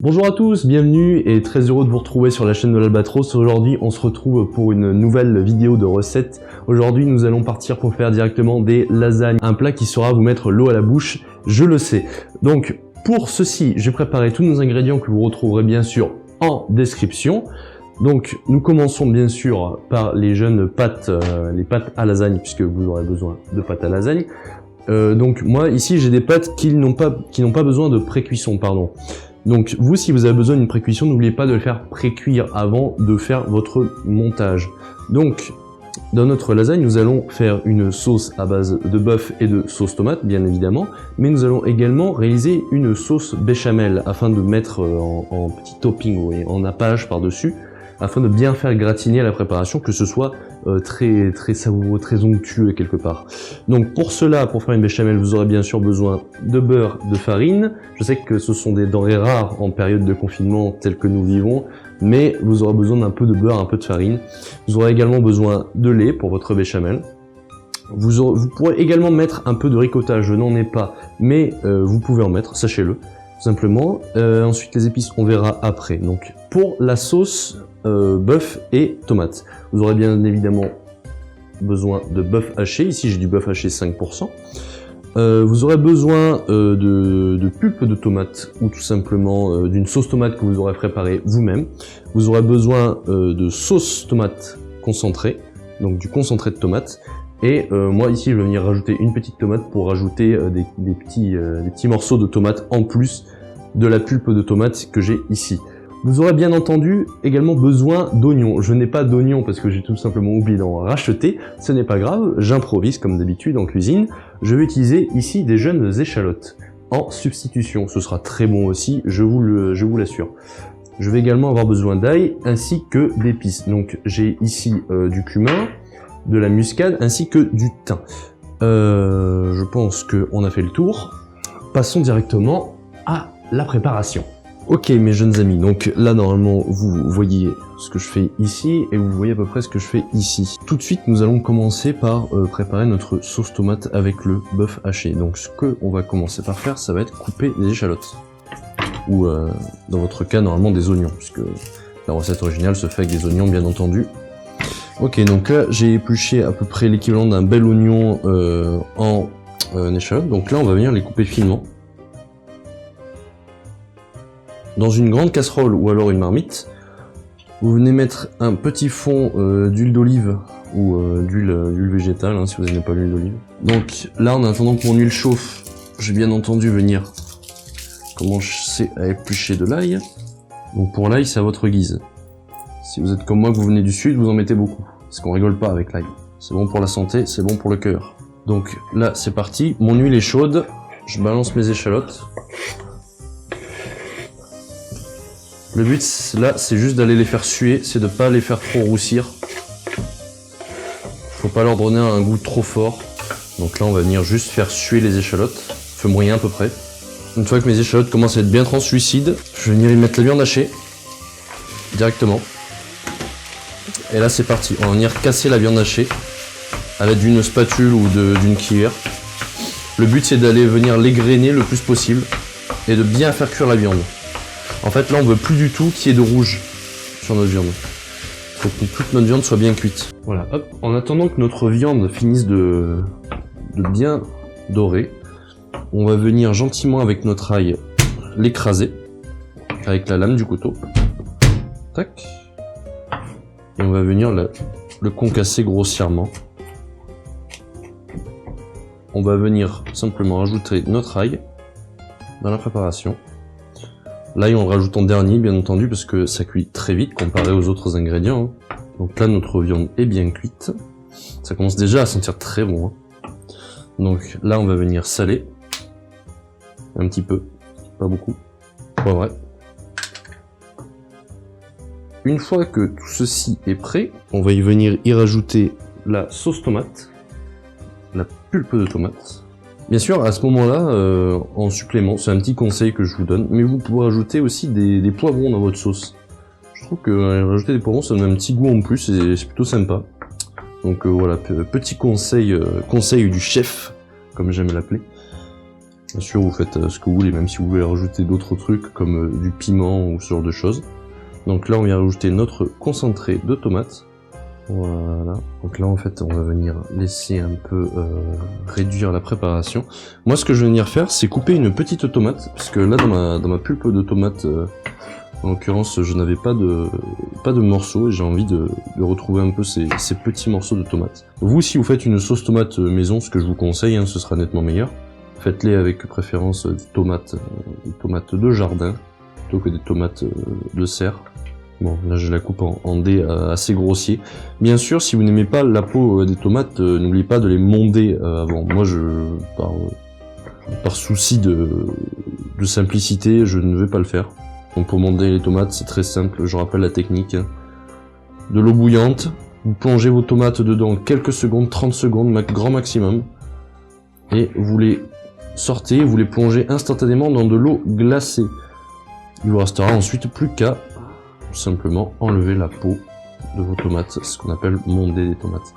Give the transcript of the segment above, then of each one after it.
Bonjour à tous, bienvenue et très heureux de vous retrouver sur la chaîne de l'Albatros. Aujourd'hui on se retrouve pour une nouvelle vidéo de recette. Aujourd'hui nous allons partir pour faire directement des lasagnes, un plat qui saura vous mettre l'eau à la bouche, je le sais. Donc pour ceci j'ai préparé tous nos ingrédients que vous retrouverez bien sûr en description. Donc nous commençons bien sûr par les jeunes pâtes, les pâtes à lasagne, puisque vous aurez besoin de pâtes à lasagne. Donc moi ici j'ai des pâtes qui n'ont pas besoin de pré-cuisson, pardon. Donc vous, si vous avez besoin d'une pré-cuisson, n'oubliez pas de le faire pré-cuire avant de faire votre montage. Donc dans notre lasagne, nous allons faire une sauce à base de bœuf et de sauce tomate, bien évidemment, mais nous allons également réaliser une sauce béchamel afin de mettre en petit topping, et en nappage par-dessus, afin de bien faire gratiner la préparation, que ce soit très savoureux, très onctueux quelque part. Donc pour cela, pour faire une béchamel, vous aurez bien sûr besoin de beurre, de farine. Je sais que ce sont des denrées rares en période de confinement telle que nous vivons, mais vous aurez besoin d'un peu de beurre, un peu de farine. Vous aurez également besoin de lait pour votre béchamel. Vous pourrez également mettre un peu de ricotta, je n'en ai pas, mais vous pouvez en mettre, sachez-le, tout simplement. Ensuite les épices, on verra après. Donc pour la sauce bœuf et tomate, vous aurez bien évidemment besoin de bœuf haché. Ici j'ai du bœuf haché 5%. Vous aurez besoin de pulpe de tomate ou tout simplement d'une sauce tomate que vous aurez préparée vous-même. Vous aurez besoin de sauce tomate concentrée, donc du concentré de tomate. Et moi ici je vais venir rajouter une petite tomate pour rajouter des petits morceaux de tomate en plus de la pulpe de tomate que j'ai ici. Vous aurez bien entendu également besoin d'oignons. Je n'ai pas d'oignons parce que j'ai tout simplement oublié d'en racheter. Ce n'est pas grave, j'improvise comme d'habitude en cuisine. Je vais utiliser ici des jeunes échalotes en substitution. Ce sera très bon aussi, je vous l'assure. Je vais également avoir besoin d'ail ainsi que d'épices. Donc j'ai ici du cumin, de la muscade ainsi que du thym. Je pense qu'on a fait le tour. Passons directement à la préparation. Ok mes jeunes amis, donc là normalement vous voyez ce que je fais ici et vous voyez à peu près ce que je fais ici. Tout de suite nous allons commencer par préparer notre sauce tomate avec le bœuf haché. Donc ce que on va commencer par faire, ça va être couper des échalotes. Ou dans votre cas normalement des oignons, puisque la recette originale se fait avec des oignons bien entendu. Ok, donc là j'ai épluché à peu près l'équivalent d'un bel oignon en échalotes. Donc là on va venir les couper finement. Dans une grande casserole ou alors une marmite, vous venez mettre un petit fond d'huile d'olive ou d'huile végétale, hein, si vous n'aimez pas l'huile d'olive. Donc là, en attendant que mon huile chauffe, je vais bien entendu venir commencer à éplucher de l'ail. Donc pour l'ail, c'est à votre guise. Si vous êtes comme moi, que vous venez du sud, vous en mettez beaucoup. Parce qu'on rigole pas avec l'ail. C'est bon pour la santé, c'est bon pour le cœur. Donc là, c'est parti. Mon huile est chaude. Je balance mes échalotes. Le but là, c'est juste d'aller les faire suer, c'est de pas les faire trop roussir. Faut pas leur donner un goût trop fort. Donc là, on va venir juste faire suer les échalotes, feu moyen à peu près. Une fois que mes échalotes commencent à être bien translucides, je vais venir y mettre la viande hachée directement. Et là, c'est parti. On va venir casser la viande hachée à l'aide d'une spatule ou d'une cuillère. Le but, c'est d'aller venir l'égrainer le plus possible et de bien faire cuire la viande. En fait, là, on veut plus du tout qu'il y ait de rouge sur notre viande. Il faut que toute notre viande soit bien cuite. Voilà, hop. En attendant que notre viande finisse de bien dorer, on va venir gentiment avec notre ail l'écraser avec la lame du couteau. Tac. Et on va venir le concasser grossièrement. On va venir simplement rajouter notre ail dans la préparation. L'ail on le rajoute en dernier bien entendu parce que ça cuit très vite comparé aux autres ingrédients. Donc là notre viande est bien cuite. Ça commence déjà à sentir très bon. Donc là on va venir saler. Un petit peu, pas beaucoup. Poivrer. Une fois que tout ceci est prêt, on va y venir y rajouter la sauce tomate, la pulpe de tomate. Bien sûr, à ce moment-là, en supplément, c'est un petit conseil que je vous donne, mais vous pouvez rajouter aussi des poivrons dans votre sauce. Je trouve que rajouter des poivrons, ça donne un petit goût en plus et c'est plutôt sympa. Donc voilà, petit conseil du chef, comme j'aime l'appeler. Bien sûr, vous faites ce que vous voulez, même si vous voulez rajouter d'autres trucs comme du piment ou ce genre de choses. Donc là, on vient rajouter notre concentré de tomates. Voilà. Donc là, en fait, on va venir laisser un peu réduire la préparation. Moi, ce que je vais venir faire, c'est couper une petite tomate, parce que là, dans ma pulpe de tomate, en l'occurrence, je n'avais pas de morceaux et j'ai envie de retrouver un peu ces petits morceaux de tomates. Vous, si vous faites une sauce tomate maison, ce que je vous conseille, hein, ce sera nettement meilleur. Faites-les avec préférence des tomates de jardin, plutôt que des tomates de serre. Bon, là je la coupe en dés assez grossiers. Bien sûr, si vous n'aimez pas la peau des tomates, n'oubliez pas de les monder avant. Moi, par souci de simplicité, je ne vais pas le faire. Donc pour monder les tomates, c'est très simple, je rappelle la technique. De l'eau bouillante, vous plongez vos tomates dedans quelques secondes, 30 secondes, grand maximum. Et vous les sortez, vous les plongez instantanément dans de l'eau glacée. Il vous restera ensuite plus qu'à simplement enlever la peau de vos tomates, ce qu'on appelle monder les tomates.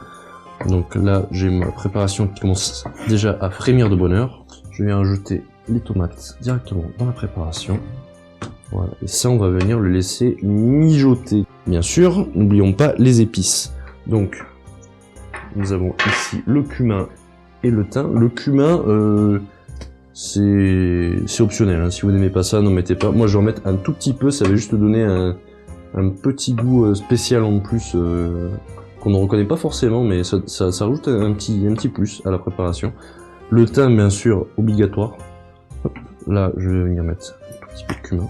Donc là, j'ai ma préparation qui commence déjà à frémir de bonheur. Je vais rajouter les tomates directement dans la préparation. Voilà, et ça, on va venir le laisser mijoter. Bien sûr, n'oublions pas les épices. Donc, nous avons ici le cumin et le thym. Le cumin, c'est optionnel, hein. Si vous n'aimez pas ça, n'en mettez pas. Moi, je vais en mettre un tout petit peu, ça va juste donner un petit goût spécial en plus qu'on ne reconnaît pas forcément, mais ça rajoute un petit plus à la préparation. Le thym, bien sûr, obligatoire. Hop, là, je vais venir mettre un tout petit peu de cumin.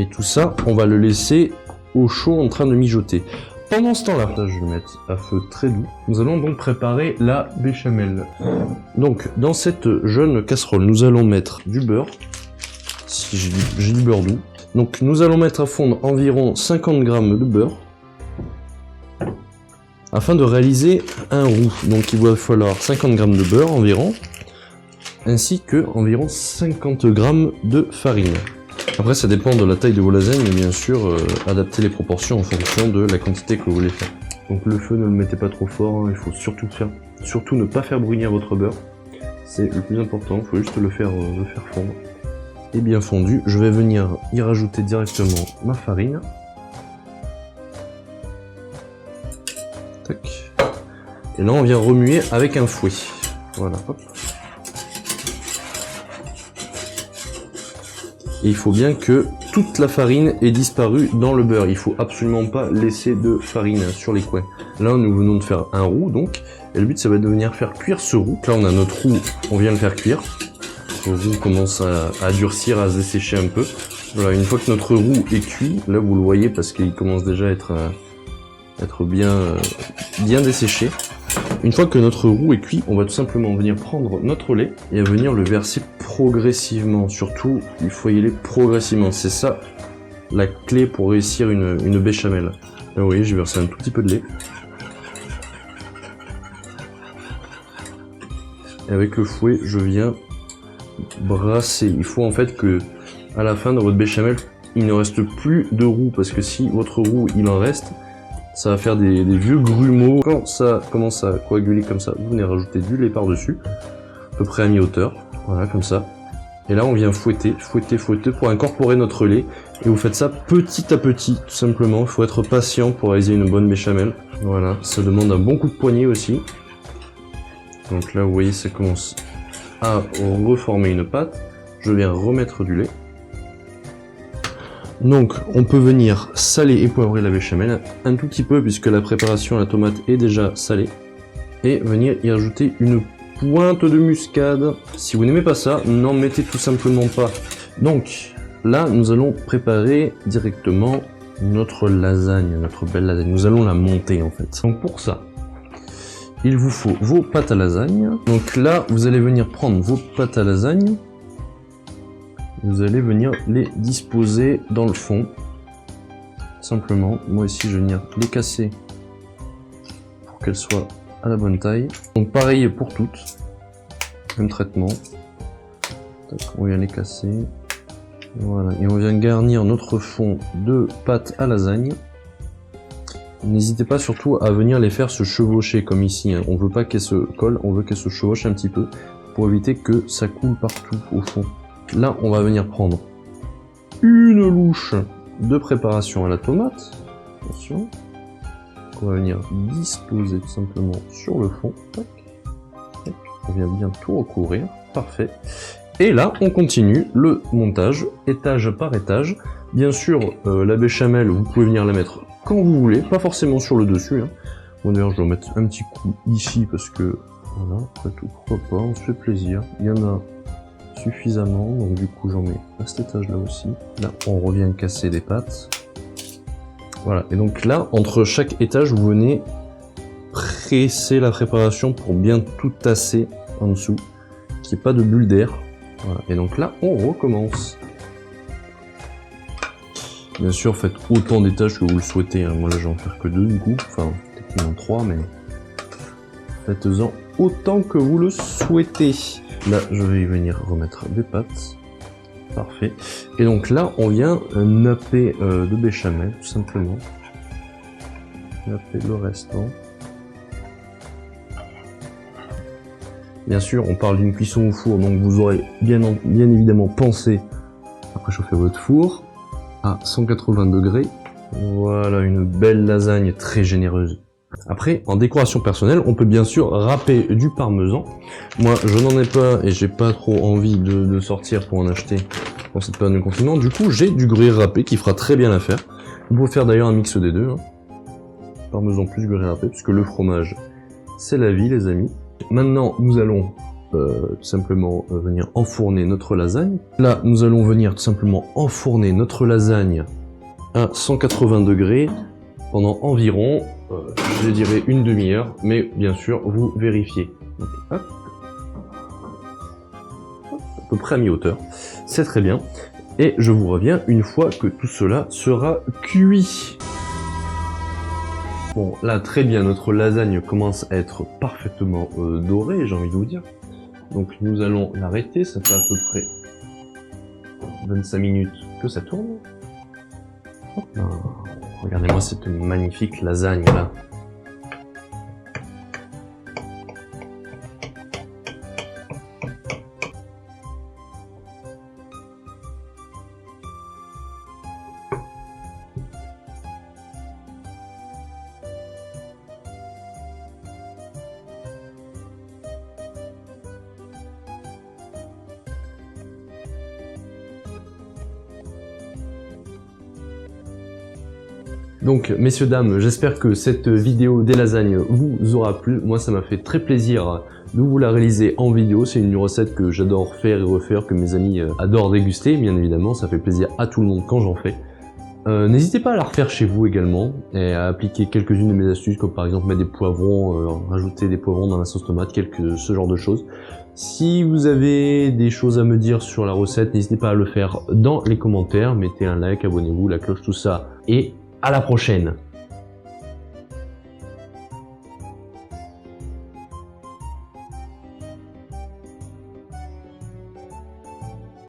Et tout ça, on va le laisser au chaud en train de mijoter. Pendant ce temps-là, je vais le mettre à feu très doux. Nous allons donc préparer la béchamel. Donc, dans cette jeune casserole, nous allons mettre du beurre. Si j'ai du beurre doux. Donc, nous allons mettre à fondre environ 50 g de beurre afin de réaliser un roux. Donc, il va falloir 50 g de beurre environ, ainsi que environ 50 g de farine. Après, ça dépend de la taille de vos lasagnes, mais bien sûr, adaptez les proportions en fonction de la quantité que vous voulez faire. Donc le feu, ne le mettez pas trop fort, hein. Il faut surtout ne pas faire brunir votre beurre. C'est le plus important, il faut juste le faire fondre. Et bien fondu, je vais venir y rajouter directement ma farine. Tac. Et là, on vient remuer avec un fouet. Voilà, hop. Et il faut bien que toute la farine ait disparu dans le beurre. Il faut absolument pas laisser de farine sur les coins. Là, nous venons de faire un roux, donc. Et le but, ça va être de venir faire cuire ce roux. Là, on a notre roux, on vient le faire cuire. Le roux commence à durcir, à se dessécher un peu. Voilà, une fois que notre roux est cuit, là, vous le voyez parce qu'il commence déjà à être bien desséché. Une fois que notre roux est cuit, on va tout simplement venir prendre notre lait et venir le verser progressivement. Surtout, il faut y aller progressivement. C'est ça la clé pour réussir une béchamel. Là, vous voyez, j'ai versé un tout petit peu de lait. Et avec le fouet, je viens brasser. Il faut en fait que, à la fin de votre béchamel, il ne reste plus de roux. Parce que si votre roux, il en reste, ça va faire des vieux grumeaux. Quand ça commence à coaguler comme ça, vous venez rajouter du lait par-dessus, à peu près à mi-hauteur, voilà, comme ça. Et là, on vient fouetter pour incorporer notre lait. Et vous faites ça petit à petit, tout simplement. Il faut être patient pour réaliser une bonne béchamel. Voilà, ça demande un bon coup de poignet aussi. Donc là, vous voyez, ça commence à reformer une pâte. Je viens remettre du lait. Donc, on peut venir saler et poivrer la béchamel un tout petit peu puisque la préparation à la tomate est déjà salée. Et venir y ajouter une pointe de muscade. Si vous n'aimez pas ça, n'en mettez tout simplement pas. Donc, là, nous allons préparer directement notre lasagne, notre belle lasagne. Nous allons la monter en fait. Donc pour ça, il vous faut vos pâtes à lasagne. Donc là, vous allez venir prendre vos pâtes à lasagne. Vous allez venir les disposer dans le fond. Simplement, moi ici je vais venir les casser pour qu'elles soient à la bonne taille. Donc pareil pour toutes, même traitement. On vient les casser. Voilà, et on vient garnir notre fond de pâte à lasagne. N'hésitez pas surtout à venir les faire se chevaucher comme ici, hein. On veut pas qu'elles se collent, on veut qu'elles se chevauchent un petit peu pour éviter que ça coule partout au fond. Là, on va venir prendre une louche de préparation à la tomate. Attention. On va venir disposer tout simplement sur le fond. Tac. Tac. On vient bien tout recouvrir. Parfait. Et là, on continue le montage, étage par étage. Bien sûr, la béchamel, vous pouvez venir la mettre quand vous voulez, pas forcément sur le dessus, hein. Bon, d'ailleurs, je vais mettre un petit coup ici parce que, voilà, après tout, pourquoi pas, on se fait plaisir. Il y en a suffisamment, donc du coup, j'en mets à cet étage-là aussi. Là, on revient casser les pattes. Voilà, et donc là, entre chaque étage, vous venez presser la préparation pour bien tout tasser en dessous, qu'il n'y ait pas de bulle d'air. Voilà, et donc là, on recommence. Bien sûr, faites autant d'étages que vous le souhaitez, hein. Moi là, je vais en faire que 2 du coup, enfin, techniquement 3, mais faites-en autant que vous le souhaitez. Là, je vais y venir remettre des pâtes. Parfait. Et donc là, on vient napper de béchamel, tout simplement. Napper le restant. Bien sûr, on parle d'une cuisson au four, donc vous aurez bien évidemment pensé à préchauffer votre four à 180 degrés. Voilà, une belle lasagne très généreuse. Après, en décoration personnelle, on peut bien sûr râper du parmesan. Moi, je n'en ai pas et j'ai pas trop envie de sortir pour en acheter dans cette période de confinement. Du coup, j'ai du gruyère râpé qui fera très bien l'affaire. Vous pouvez faire d'ailleurs un mix des deux, hein. Parmesan plus gruyère râpé, puisque le fromage, c'est la vie, les amis. Maintenant, nous allons tout simplement venir enfourner notre lasagne. Là, nous allons venir tout simplement enfourner notre lasagne à 180 degrés pendant environ, je dirais, une demi-heure, mais bien sûr, vous vérifiez. Donc, hop. À peu près à mi-hauteur. C'est très bien. Et je vous reviens une fois que tout cela sera cuit. Bon, là, très bien, notre lasagne commence à être parfaitement dorée, j'ai envie de vous dire. Donc nous allons l'arrêter, ça fait à peu près 25 minutes que ça tourne. Regardez-moi cette magnifique lasagne là. Donc, messieurs, dames, j'espère que cette vidéo des lasagnes vous aura plu. Moi, ça m'a fait très plaisir de vous la réaliser en vidéo. C'est une recette que j'adore faire et refaire, que mes amis adorent déguster, bien évidemment. Ça fait plaisir à tout le monde quand j'en fais. N'hésitez pas à la refaire chez vous également et à appliquer quelques-unes de mes astuces, comme par exemple mettre des poivrons, rajouter des poivrons dans la sauce tomate, ce genre de choses. Si vous avez des choses à me dire sur la recette, n'hésitez pas à le faire dans les commentaires. Mettez un like, abonnez-vous, la cloche, tout ça, et à la prochaine!